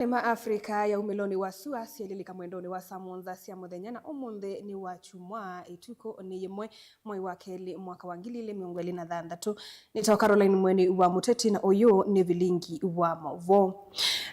Tema Afrika ya umiloni wa sua sielilika mwendoni wa samonza sia muthenyana omunthe ni wachumwa ituko ni yemwe mwai wa keli mwaka wa 2026 nito Caroline Mweni wa Muteti na uyu ni vilingi wa mauvo.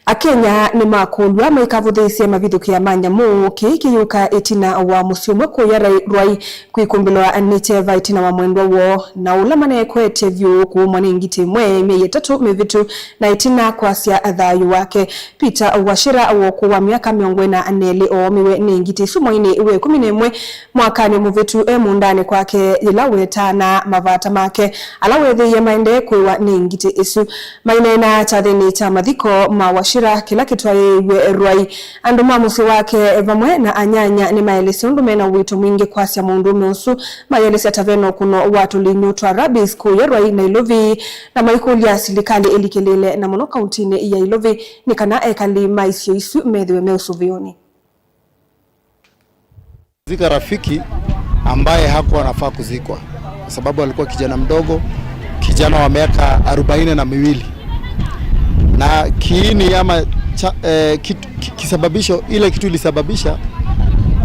Akenya ni makulwa maikavuthisia mavithuki ya manyamu kikiyuka itina wa musiumwe kuya rwai kwikumbilwa nicheva itina wa mwendwa wo na ulamane kwete vyu kuumwa ni ngiti mwe mieye 3 mivitu na itina kwasia athayu wake Peter Wachira woku wa miaka 24 omiwe ni ngiti sumoini iwe 11 mwakani muvitu mundani kwake ilawe tana mavata make alawe ya maende kuwa ni ngiti isu mainena chathini cha mathiko ma Wachira kila kitwaye rwai andu mamusi wake vamwe na anyanya ni maelesi undume na wito mwingi kwasia mundume usu maelesi ataveno kuno watu linyutwa rabis kuya rwai na Ilovi na maikulia silikali ilikelele na mono kauntini ya Ilovi ni kana ekali maisio isu medhiwe meusuvioni. Zika rafiki ambaye hakuwa anafaa kuzikwa kwa sababu alikuwa kijana mdogo, kijana wa miaka 42 na kiini ama kisababisho ile kitu ilisababisha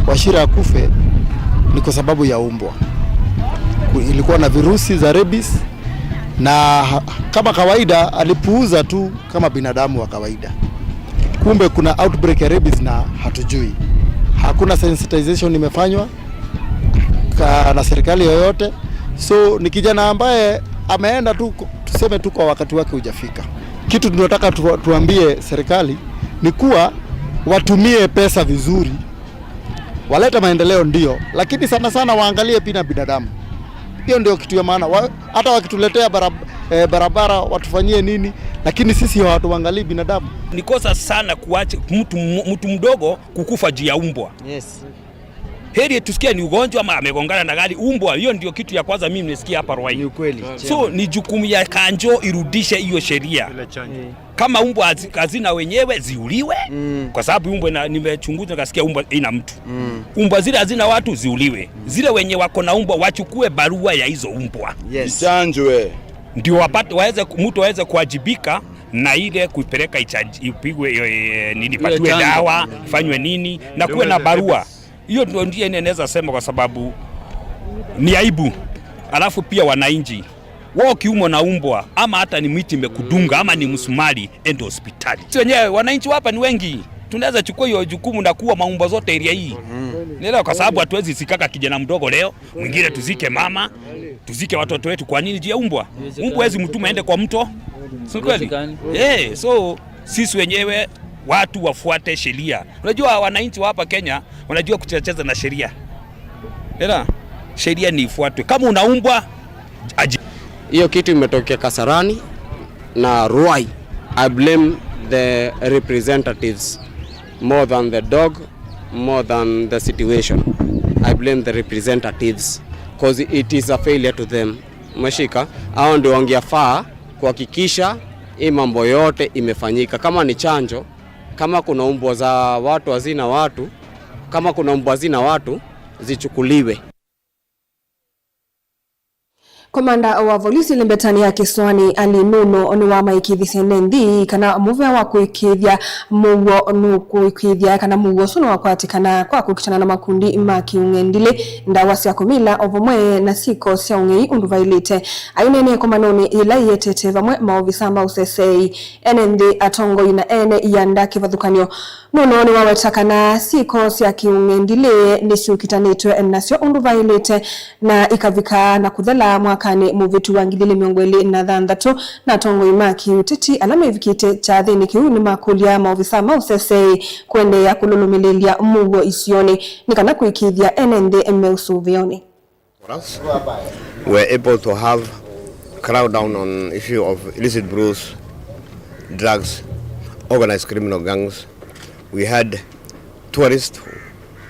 Wachira akufe ni kwa sababu ya umbwa. Ilikuwa na virusi za rabies na kama kawaida alipuuza tu kama binadamu wa kawaida. Kumbe kuna outbreak ya rabies na hatujui. Hakuna sensitization imefanywa na serikali yoyote. So ni kijana ambaye ameenda tu, tuseme tu kwa wakati wake hujafika. Kitu tunataka tuambie serikali ni kuwa watumie pesa vizuri. Waleta maendeleo ndio, lakini sana sana waangalie pia binadamu. Hiyo ndio kitu ya maana. Hata wakituletea barabara watufanyie nini, lakini sisi hawatuangalii binadamu. Ni kosa sana kuacha mtu mdogo kukufa juu ya umbwa. Yes. Heri tusikia ni ugonjwa ama amegongana na gari umbwa. Hiyo ndio kitu ya kwanza mimi nimesikia hapa Rwai. Ni ukweli. So ni jukumu ya kanjo irudishe hiyo sheria. Kama umbwa hazina wenyewe ziuliwe. Kwa sababu umbwa nimechunguza nikasikia umbwa ina mtu. Umbwa zile hazina watu ziuliwe. Zile wenye wako na umbwa wachukue barua ya hizo umbwa. Yes. Chanjwe. Ndio wapate mtu aweze kuwajibika na ile kuipeleka ipigwe nini patiwe dawa, ifanywe nini na kuwe na barua. Hiyo ndio inaweza sema kwa sababu ni aibu. Alafu pia wananchi wao kiumo na umbwa ama hata ni miti imekudunga ama ni msumari ende hospitali. Sio wenyewe wananchi hapa ni wengi. Tunaweza chukua hiyo jukumu na kuwa maumba zote area hii. Ndio kwa sababu hatuwezi sikaka kijana mdogo leo, mwingine tuzike mama, tuzike watoto wetu kwa nini je umbwa? Umbwa hizi mtu aende kwa mto. Sio kweli? So sisi wenyewe watu wafuate sheria. Unajua wananchi wa hapa Kenya wanajua kucheza na sheria. Sheria ni ifuatwe. Kama unaumbwa hiyo kitu imetokea Kasarani na Rwai. I blame the representatives more than the dog, more than the situation. I blame the representatives because it is a failure to them. Mashika hao ndio wangefaa kuhakikisha hii mambo yote imefanyika. Kama ni chanjo, kama kuna umbwa za watu hazina watu, kama kuna umbwa hazina watu zichukuliwe. Komanda wa polisi limbetani ya Kiswani alinuno ni wa maikithisenendi kana muve wa kuikithia mugo nukuikithia kana mugo suno wa kwatikana kwa kukitana na makundi makiungendile ndawa cia kumila ovomwe na siko cia ungei unduvailite ainene komanoni ila yetete vamwe maovisamba usesei enendi atongo ina ene yanda kivathukanyo nuno ni wawetakana siko cia kiungendile nisukitanitwe nasio unduvailite na ikavika na kuthala mwakani muvitu wa 2026 na tongo imaki uteti alama ivikite cha thini kiu ni makulia maovisa mausesei kwende ya kululumilelia mugo isioni nikana kuikithia enende meusuvioni. We're able to have crowd down on issue of illicit brews, drugs, organized criminal gangs. We had tourists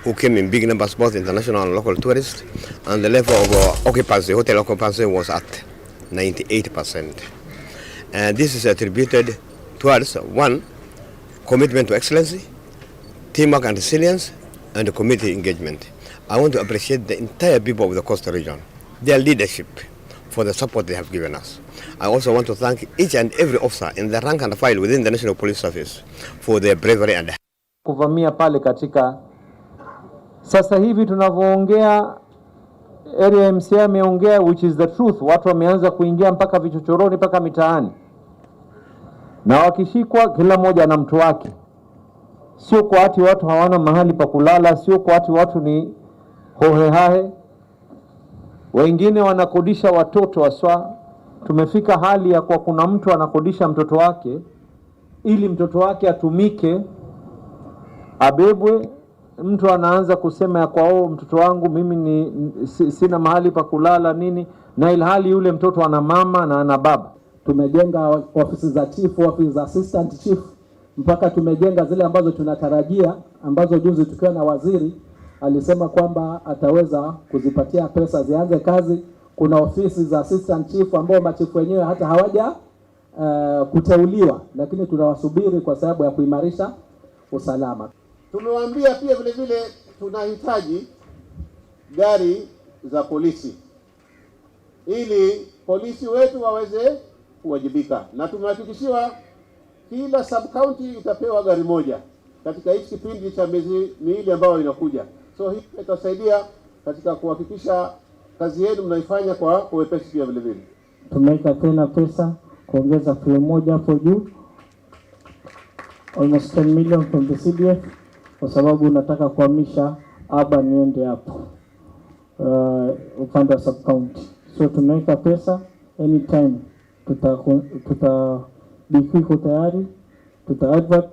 who came in big numbers, both international and local tourists, and the level of occupancy, hotel occupancy was at 98%. And this is attributed towards one, commitment to excellency, teamwork and resilience, and community engagement. I want to appreciate the entire people of the coastal region, their leadership, for the support they have given us. I also want to thank each and every officer in the rank and file within the National Police Service for their bravery and kuvamia pale katika sasa hivi tunavyoongea. Area MCA ameongea, which is the truth. Watu wameanza kuingia mpaka vichochoroni mpaka mitaani, na wakishikwa kila mmoja na mtu wake. Sio kwa ati watu hawana mahali pa kulala, sio kwa ati watu ni hohehahe. Wengine wanakodisha watoto waswa. Tumefika hali ya kwa kuna mtu anakodisha mtoto wake ili mtoto wake atumike, abebwe. Mtu anaanza kusema ya kwa mtoto wangu mimi sina mahali pa kulala nini, na ilhali yule mtoto ana mama na ana baba. Tumejenga ofisi za chief, ofisi za assistant chief, mpaka tumejenga zile ambazo tunatarajia, ambazo juzi tukiwa na waziri alisema kwamba ataweza kuzipatia pesa zianze kazi. Kuna ofisi za assistant chief ambao machifu wenyewe hata hawaja kuteuliwa, lakini tunawasubiri kwa sababu ya kuimarisha usalama. Tumewaambia pia vile vile tunahitaji gari za polisi ili polisi wetu waweze kuwajibika, na tumehakikishiwa kila sub county itapewa gari moja katika hiki kipindi cha miezi miwili ambayo inakuja. So hii itasaidia katika kuhakikisha kazi yenu mnaifanya kwa wepesi pia vile vile. Tumeweka tena pesa kuongeza floor moja hapo juu, almost 10 million from the CDF, kwa sababu nataka kuhamisha urban niende hapo upande wa sub county. So tumeweka pesa, anytime bikiko tayari, advert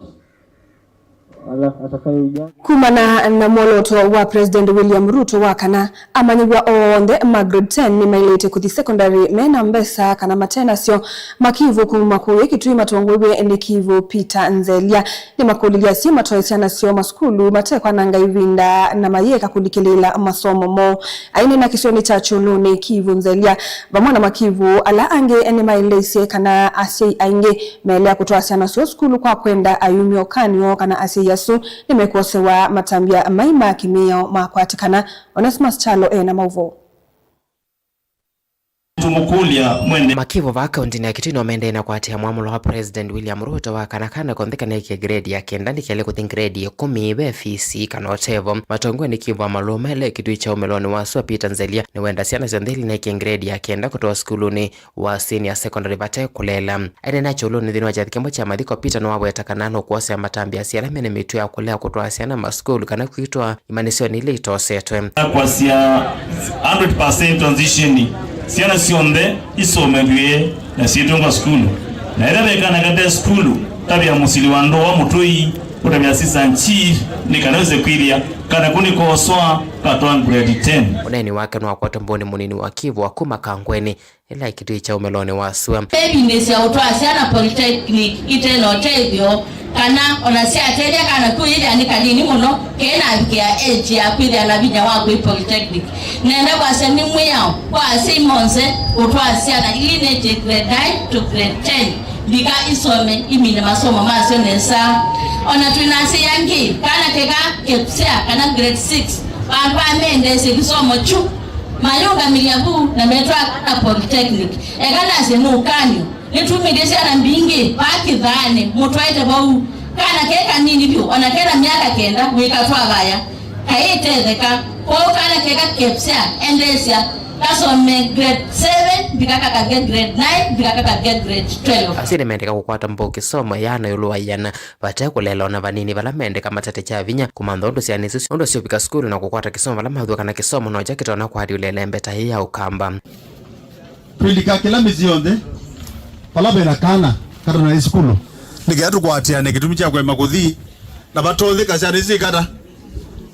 kumana na moloto wa President William Ruto wakana amanyigwa onde Margaret 10 ni mailete kuthi secondary mena mbesa kana matena sio makivu kumakuye kitui matongwewe ni kivu Peter Nzelia ni makulilia sio matoesiana sio maskulu matekwa nanga ivinda na mayeka kulikilela masomo mo aine na kisioni cha chuluni kivu Nzelia bamwana makivu ala ange ni mailese kana asi ainge melea kutoa sana sio skulu kwa kwenda ayumio kanyo kana asi yasu nimekosewa matambia maima kimio makwatikana Onesmus Chalo na mauvo makivo va kaunti ya Kitui nomende na kwatia mwamulo wa President William Ruto wakanakana kontheka na iki grade ya kenda ndikele kuthi grade ya 10 be fisi kana otevo matongwe ni kivu maluma ile Kitui cha umeloni wa swa Peter Nzelia ni wenda siana zondhili na iki grade ya kenda kutoa skuluni wa senior secondary bate kulela ene na chuluni dhinu wajati kembo cha madhiko Peter no wabwe takanano kuwase ya matambia siana mene mitu ya kulea kutoa siana maskulu kana kuitwa imanisio ni ile itosetwe kwa siya 100% transition siana sionde isomewe na situnga skulu na ile kana kata skulu tabia musili wa ndo wa mutoi kutabia sisa nchi nikanaweze kwiria kana kuni koswa katwa grade 10 uneni wake no kwa tamboni munini wa Kivu wa kuma Kangweni ila Kitui cha umeloni wa swa business ya utwa siana polytechnic iteno tebyo kana onasia ateria kana kuiri anika nini muno kena abikia age ya kwiri anabinya wa kwa polytechnic nenda kwa seni mwiyao kwa Simonse utwa siana iline grade 9 to grade 10 diga isome imine masomo masio nesa ona twinasi yangi kana keka kepsia kana grade 6 bantu amende sekisomo chu mayonga miliabu na metwa kana polytechnic ekana semu kanyo nitumidesha na mbingi baki dhane mutwaite bau kana keka nini byo ona kera miaka kenda wikatwa baya kaitetheka kwa kana keka kepsia endesia kasome grade 7 bikaka ka grade 9 bikaka ka grade 12 asine mendeka kukwata mboki somo yana yuluwa yana bate kulela na vanini vala mendeka matate cha vinya kumandhondo sianisi ondo sio bika skulu na kukwata kisomo vala madhu kana kisomo no jakito na kwa ulele mbeta hii ya ukamba twilika kila mizionde palabera kana kata na skulu nigeatu kwatia ne kitumi cha kwema kuthi na batothe kacharisi kata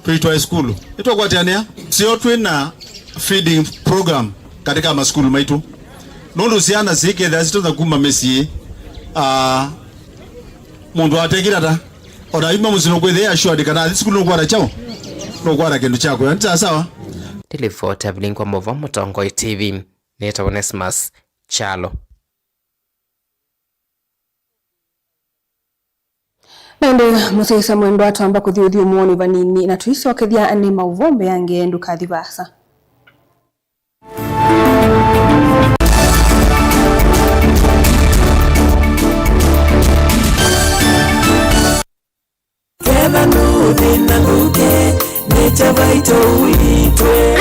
twitwa skulu itwa kwatia sio twina feeding program katika maskulu maitu nondo siana sike thasitoza kuma mesie mundu atekira ta ora ima musino kwethe assured kana skulu no kwara chao no kwara kindu chako nta sawa Telefota Blinkwa Movo Mutongoi TV Neta Onesmus Chalo Nende musaisa mwendo atu amba kuthiuthi umuoni vanini na tuisi wakithia ni mauvombe yange nduka thivasa.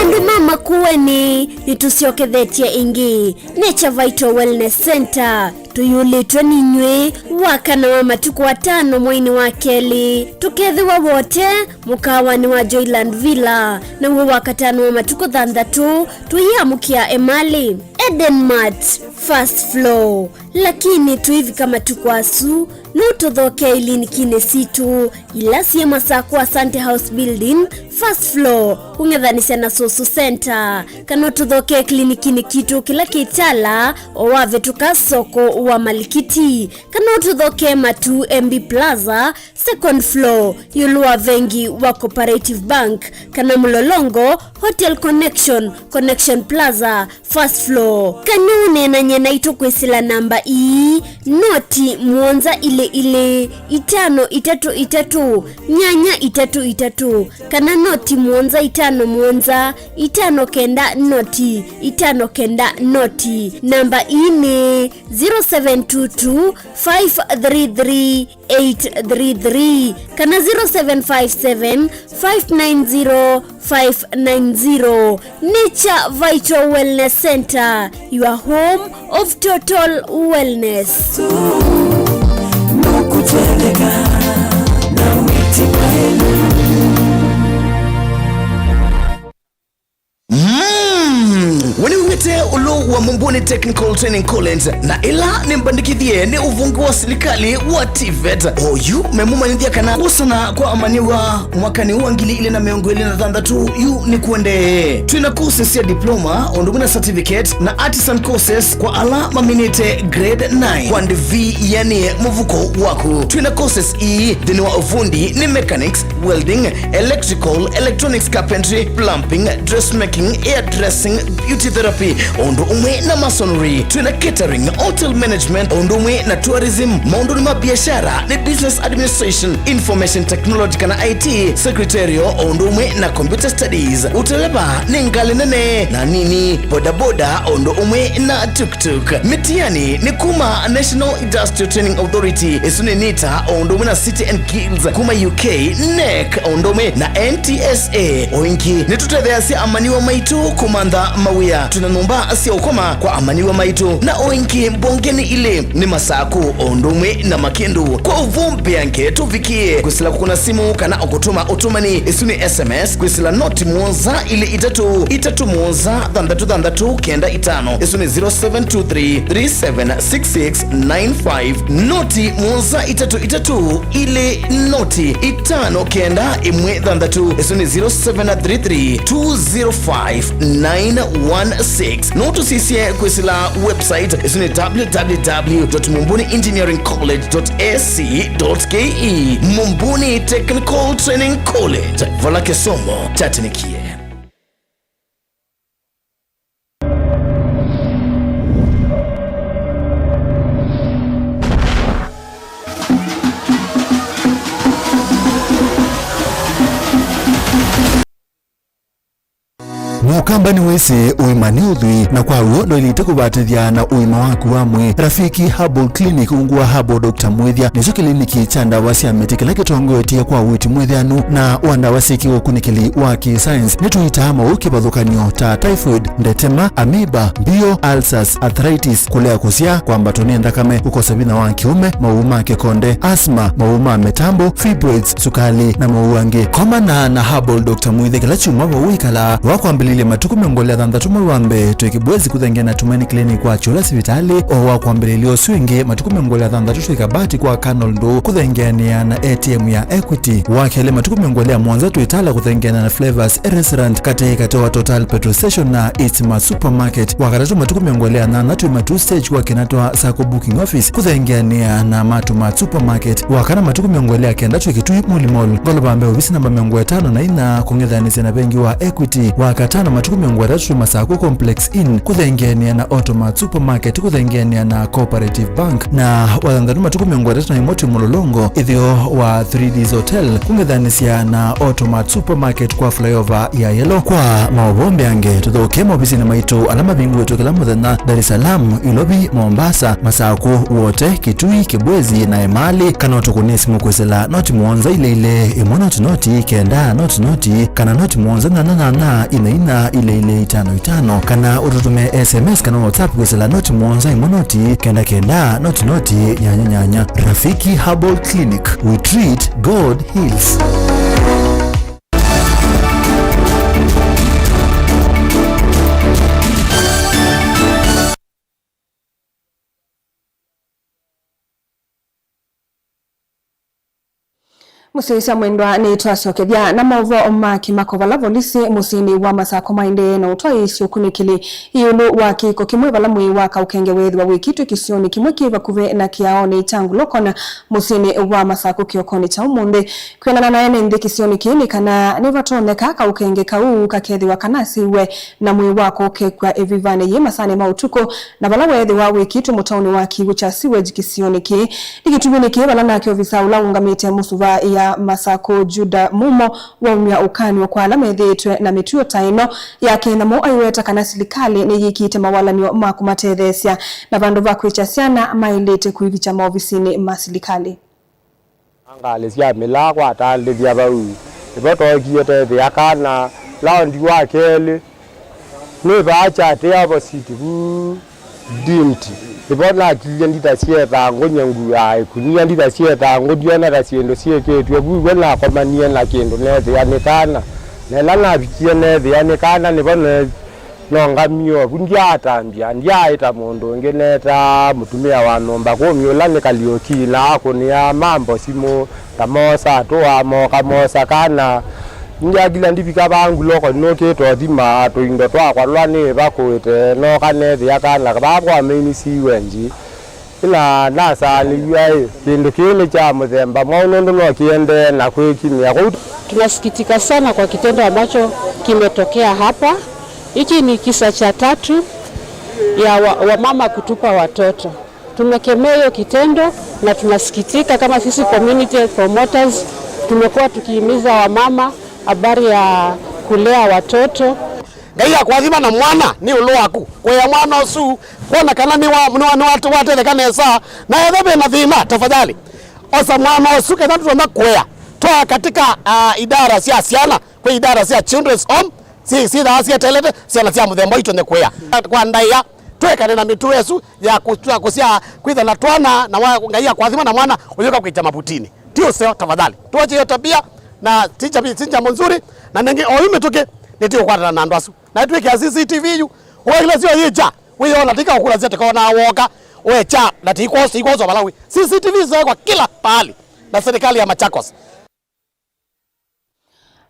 Andu mama kuweni nitusiokethetie ingi Nature Vital Wellness Center tuyulitwe ninywe wakana wa matuku 5 mwini wa keli tukethiwa wote mukawani wa Joyland Villa na uwe wakatano wa matuku 6 tuyamukia Emali Eden Mart first floor lakini tuivi kama tukwasu nututhoke ilini kine situ ila siye masaku Asante House Building first floor ungethanisha na Soso Center kana tuthoke klinikini kitu kila kitala owave tukasoko wa Malikiti kana tuthoke Matu MB Plaza second floor yulua vengi wa Cooperative Bank kana Mlolongo Hotel Connection Plaza first floor kanune na nyena itokwesila namba noti muonza ile 533 nyanya 33 kana noti muonza 5 muonza 5 kenda noti 5 kenda noti namba ni 0722 533 833 kana 0757 590 590. Nature Vital Wellness Center, your home of total wellness. Wani wite ulo wa Mumbuni Technical Training College na ila nimbandikithie ni uvungu wa serikali wa TVET oyu memuma nithia kana usana kwa amaniwa mwakani wa ngili ile na miongo ile na thandatu yu ni kuende twina courses ya diploma onduguna certificate na artisan courses kwa ala maminite grade 9 kwa ndivi yani muvuko waku twina courses dhini wa ufundi ni mechanics, welding, electrical, electronics, carpentry, plumbing, dressmaking, hairdressing, beauty therapy ondo umwe na masonry twina catering, hotel management ondo umwe na tourism maondo ni mabiashara ni business administration, information technology kana IT secretarial ondo umwe na computer studies uteleba ni ngali nene na nini bodaboda ondo umwe na tuk-tuk mitiani ni kuma National Industrial Training Authority isuni nita ondo umwe na City and Guilds kuma UK NEC ondo umwe na NTSA oinki nitutethea amaniwa maitu kumanda mawia tunanumba asia ukoma kwa amaniwa maitu na oinki mbongeni ile ni masaku ondumwe na makendu kwa uvumbi yanke tuvikie kwisila kukuna simu kana okutuma utumani isuni SMS kwisila noti muonza ile itatu muonza thandatu kenda itano isuni 0723376695 noti muonza itatu ile noti itano kenda imwe thandatu isuni 0733205916 notu sisie kwisila website isuni www.mumbuniengineeringcollege.ac.ke Mumbuni Technical Training College vala kisomo chatinikie. Mukamba ni wese uimani udhui na kwa uo ndo ilite kubatithia na uima waku wamwe Rafiki Herbal Clinic ungua Herbal Dr. Mwethia nicho kliniki cha ndawa cia miti kila kitongoetie kwa witi mwethianu na wanda wasiki ukunikili wa ki-science nituitama ukibadhukanio ta typhoid, ndetema, amoeba, bio, ulcers, arthritis, kulea kusia kwa mbatoni ndakame kukosa bina wa kiume, mauma kekonde, asma, mauma metambo, fibroids, sukali na mauange. Komana na Herbal Dr. Mwethia kila chuma wawikala wakwambili ile matuku miongolia thandatu mwambe twikibwezi kuthengia na Tumaini Clinic kwa chula sivitali o wakwambelelio swingi matuku miongolia thandatu twikabati kwa Canal Ndo kuthengiania na ATM ya Equity wakele matuku miongolia Mwanza twitala kuthengiana na Flavors Restaurant katika wa Total Petrol Station na Eastma Supermarket wakatatu matuku miongolia na natu matu stage kwa kinatwa Sako Booking Office kuthengiania na Matuma Supermarket wakana matuku miongolia kenda twikitui Mall golobambe ofisi namba 5 na ina kungethanisia na bengi wa Equity wakata na matuku miongo tatu Masaku Complex Inn kuthengenia na Automat Supermarket kuthengenia na Cooperative Bank na wathanganu matuku miongo tatu na imoti mulolongo ithio wa 3Ds Hotel kungethanisia na Automat Supermarket kwa flyover ya Yellow. Kwa maobombe ange tuthoke mobisi na maitu alama bingu wetu kila muthenya Dar es Salaam, Ilobi, Mombasa, Masaku wote, Kitui, Kibwezi na Emali kana tukunesi mukwesela noti muonza ile imonoti kenda noti kana noti muonza na ina ile 55 kana ututume SMS kana WhatsApp kwesela noti muonza imonoti kenda noti nyanya. Rafiki Herbal Clinic, we treat, God heals. Musisa mwendwa ni twasokethia na movo makovala volisi musini wa Masako mainde na utwaisyo kunikili iulu wa kiko kimwe valamwi wa kaukenge wethi wa wikitu kisioni kimwe kiva kuve na kiaoni tangu lokona musini wa Masako kiokoni cha umunde kwenana na ene ndi kisioni kini kana nivatoneka kaukenge kau kakethi wa kanasi we na mwi wako kekwa evivane ye masane mautuko na valawethi wa wikitu mutauni wa kiwu cha siweji kisioni ki likitubini kiva lana kiovisa ula ungamite musuva ya Masako Juda Mumo wa umya ukani wa kwa alama edhetwe na mituo taino yake na mo aiweta kana silikali ni yikite mawalani wa makumatethesia na vandu vakuichasiana mailete kuivicha maofisini masilikali. Angalisia milagwa atalithia bau iboto kiete thiakana laundi wa keli ni bacha ate abositibu dimti ibona kilia ndita sieta ngonyangu ya kunia ndita sieta ngodiana da siendo sieketwe bwena komania na kendo nethe yanekana nelana bikie nethe yanekana nibona nongamio bundia atambia ndia ita mondo ngeneta mutumia wa nomba ko miolane kalioki na akonia mambo simo tamosa to amo kamosa kana ndia gila ndipika bangu loko noke to thima to indo twa kwa lwane bakwete no kanethe yakana babwa meni siwenji ila nasa liwe kindu kile cha muthemba mauno ndo kiende na kwikimia. Tunasikitika sana kwa kitendo ambacho kimetokea hapa. Hiki ni kisa cha 3 ya wamama kutupa watoto. Tumekemea hiyo kitendo na tunasikitika kama sisi community promoters tumekuwa tukihimiza wamama habari ya kulea watoto. Gaiya kwathima na mwana ni ulo waku kwa mwana osu kuona kana ni watu watele kana esa na ethebe na thima tafadhali osa mwana osu kana tuomba kwea toa katika idara cia ciana kwa idara cia children's home si da cia telete ciana cia muthembo ito ne kwea kwa ndaiya twekane na mitu yesu ya kusia kwitha na twana na gaiya kwathima na mwana uyoka kuita mabutini tio sio tafadhali tuache hiyo tabia na tinja mzuri na nenge oyume toke netio kwata na ndwasu na tuweke CCTV yu wewe sio yeja wewe unatika kula zete kona woka wewe cha na tiko zo Malawi CCTV zao kila pahali na serikali ya Machakos.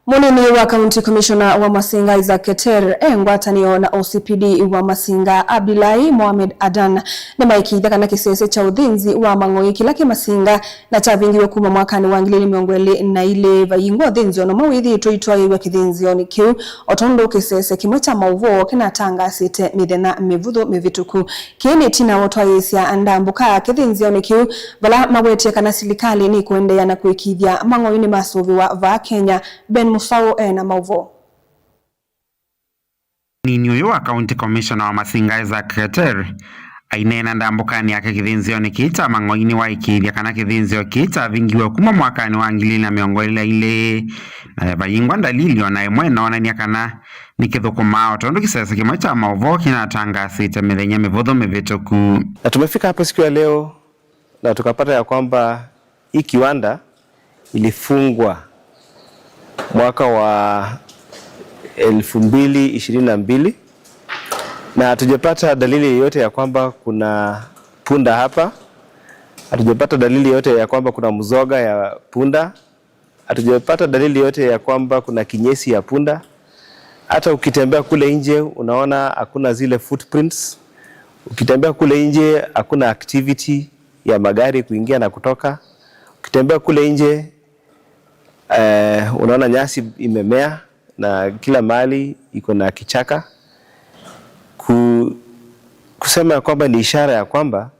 Munini wa County Commissioner wa Masinga Isaac Keter engwatanio na OCPD wa Masinga Abdullahi Mohamed Adan na maikida kana kisese cha udhinzi wa mang'oyi kilake Masinga na chavingiwe kuma mwakani wa 2020 na ile vayingwa dhinzi no mawithi toitwa iwa kidhinzi oni kiu otondo kisese kimwe cha mauvo kinatanga site midena mivutho mivituku kini tina wotwaisia andambuka kidhinzi oni kiu bala mawete kana silikali ni kuendea na kuikithia mang'oyi ni masuvi wa Kenya Ben Musao na mauvo. Ninyo wa County Commissioner wa Masinga Isaac Keter ainena ndambukani yake kithinzio ni kita mang'oini wa ikithia kana kithinzio kita vingiwe kuma mwakani wa 2020 ile na bayingwa dalili ona imwe naonania kana nikithukuma otondo kisese kimwe cha mauvo kinatanga sita mithenya mivutho mivituku. Na tumefika hapa siku ya leo na tukapata ya kwamba hii kiwanda ilifungwa mwaka wa 2022 na hatujapata dalili yoyote ya kwamba kuna punda hapa. Hatujapata dalili yoyote ya kwamba kuna mzoga ya punda. Hatujapata dalili yoyote ya kwamba kuna kinyesi ya punda. Hata ukitembea kule nje unaona hakuna zile footprints. Ukitembea kule nje hakuna activity ya magari kuingia na kutoka. Ukitembea kule nje unaona nyasi imemea na kila mahali iko na kichaka, kusema kwamba ni ishara ya kwamba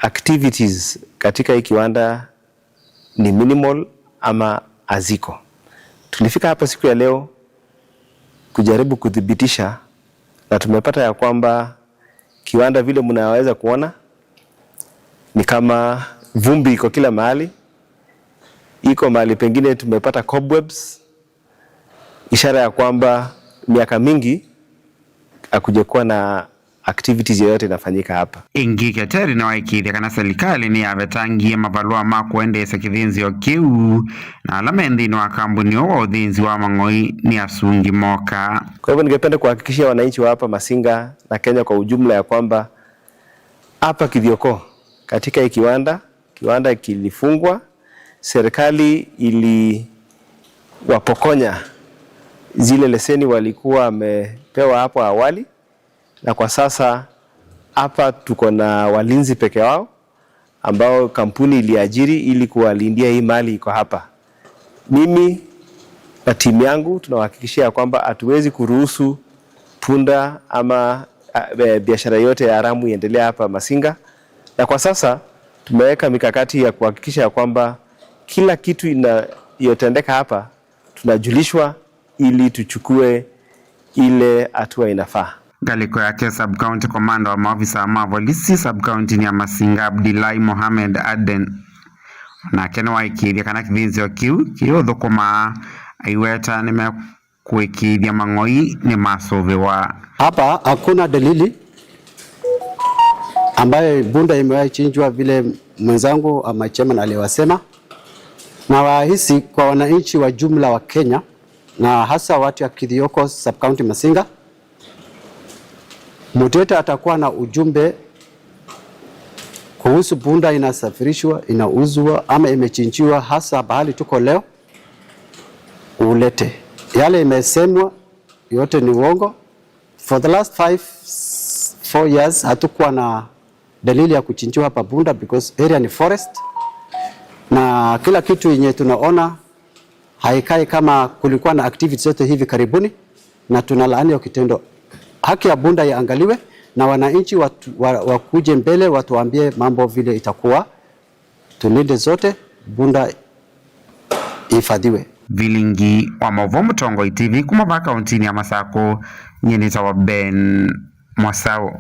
activities katika hii kiwanda ni minimal ama haziko. Tulifika hapa siku ya leo kujaribu kudhibitisha, na tumepata ya kwamba kiwanda vile mnaweza kuona ni kama vumbi iko kila mahali. Iko mahali pengine tumepata cobwebs, ishara ya kwamba miaka mingi hakujakuwa na activities yoyote inafanyika hapa. Ingi Keter na waikithia kana serikali ni yavetangie mavalua ma kuendesa kithinzio kiu na alama nthini wa kambuni wa uthinzi wa mang'oi ni asungi moka. Kwa hivyo ningependa kuhakikishia wananchi wa hapa Masinga na Kenya kwa ujumla ya kwamba hapa Kithioko katika hii kiwanda kilifungwa, serikali iliwapokonya zile leseni walikuwa wamepewa hapo awali, na kwa sasa hapa tuko na walinzi peke yao ambao kampuni iliajiri ili kuwalindia hii mali iko hapa. Mimi na timu yangu tunahakikishia kwamba hatuwezi kuruhusu punda ama biashara yote ya haramu iendelee hapa Masinga, na kwa sasa tumeweka mikakati ya kuhakikisha kwamba kila kitu inayotendeka hapa tunajulishwa ili tuchukue ile hatua inafaa. Galiko yake sub-county commander wa maafisa wa polisi sub-county ni ya Masinga Abdillahi Mohamed Aden na kene waikithia kana kithinzio kiu thukuma aiweta nimekuikithia mang'oi ni masovewa. Hapa hakuna dalili ambayo bunda imewahi chinjwa vile mwenzangu ama chairman aliwasema, na wahisi kwa wananchi wa jumla wa Kenya na hasa watu ya Kithioko sub-county Masinga, mtu atakuwa na ujumbe kuhusu bunda inasafirishwa, inauzwa ama imechinjiwa hasa bahali tuko leo, ulete. Yale imesemwa yote ni uongo. For the last 4 years hatukuwa na dalili ya kuchinjiwa hapa bunda because area ni forest, na kila kitu yenye tunaona haikai kama kulikuwa na activities zote hivi karibuni, na tunalaani hiyo kitendo. Haki ya bunda iangaliwe na wananchi wakuje mbele watuambie mambo vile itakuwa, tulinde zote, bunda ifadhiwe. Vilingi wa Movomo Tongo TV kuma kaunti ya Masako, nyeni tawa Ben Mwasao.